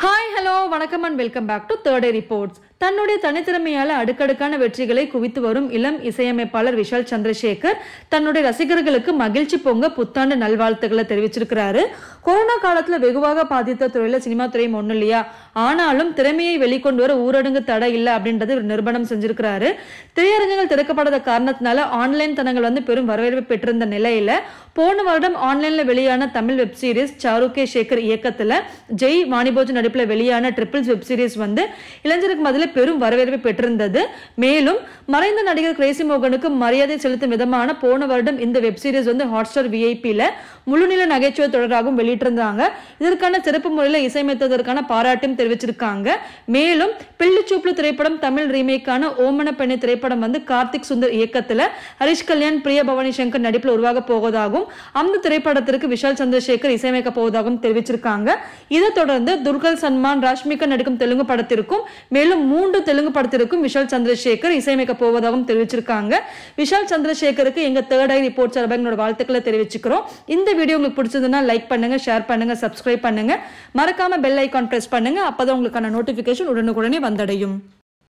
Hi hello வணக்கம் and welcome back to third day reports. தன்னுடைய தனித்திறமையால அடுக்கடுக்கான வெற்றிகளை குவித்து வரும் இளம் இசையமைப்பாளர் விஷால் சந்திரசேகர் தன்னுடைய ரசிகர்களுக்கு மகிழ்ச்சி பொங்க புத்தாண்டு நல்வாழ்த்துக்களை தெரிவிச்சிருக்கிறாரு. கொரோனா காலத்துல வெகுவாக பாதித்த துறையில சினிமா துறையும் ஒண்ணு இல்லையா, ஆனாலும் திறமையை வெளிக்கொண்டு வர ஊரடங்கு தடை இல்லை அப்படின்றது ஒரு நிரூபணம் செஞ்சிருக்கிறாரு. திரையரங்குகள் திறக்கப்படாத காரணத்தினால ஆன்லைன் தனங்கள் பெரும் வரவேற்பு பெற்றிருந்த நிலையில போன வருடம் ஆன்லைன்ல வெளியான தமிழ் வெப் சீரிஸ் சாருகே சேகர் இயக்கத்துல ஜெய் வாணிபோஜன் நடிப்புல வெளியான ட்ரிபிள்ஸ் வெப் சீரிஸ் இளைஞருக்கு மத்தியில பெரும் வரவேற்பை பெற்றிருந்தது. மேலும் மறைந்த நடிகர் கிரேசி மோகனுக்கு மரியாதை செலுத்தும் விதமான போன வருடம் இந்த வெப் சீரிஸ் ஹாட்ஸ்டார் விஐபில முழுநில நகைச்சுவை தொடராகவும் வெளியிட்டிருந்தாங்க. இதற்கான சிறப்பு முறையில் இசையமைத்ததற்கான பாராட்டும் தெரிவிச்சிருக்காங்க. மேலும் பிள்ளிச்சூப்ளு திரைப்படம் தமிழ் ரீமேக்கான ஓமன பெண்ணை திரைப்படம் கார்த்திக் சுந்தர் இயக்கத்துல ஹரிஷ் கல்யாண் பிரியா பவானி சங்கர் நடிப்பில் உருவாக போவதாகவும் அந்த திரைப்படத்திற்கு விஷால் சந்திரசேகர் இசையமைக்க போவதாகவும் தெரிவிச்சிருக்காங்க. இதை தொடர்ந்து துர்கல் சல்மான் ராஷ்மிகா நடிக்கும் தெலுங்கு படத்திற்கும் மேலும் 3 தெலுங்கு படத்திற்கும் விஷால் சந்திரசேகர் இசையமைக்க போவதாகவும் தெரிவிச்சிருக்காங்க. விஷால் சந்திரசேகருக்கு எங்க தேர்ட் ஐ ரிப்போர்ட் சார்பாக வாழ்த்துக்களை தெரிவிச்சுக்கிறோம். இந்த வீடியோ உங்களுக்கு பிடிச்சதுன்னா லைக் பண்ணுங்க, ஷேர் பண்ணுங்க, சப்ஸ்கிரைப் பண்ணுங்க, மறக்காம பெல் ஐகான் பிரஸ் பண்ணுங்க. அப்பதான் உங்களுக்கான நோட்டிபிகேஷன் உடனுக்குடனே வந்தடையும்.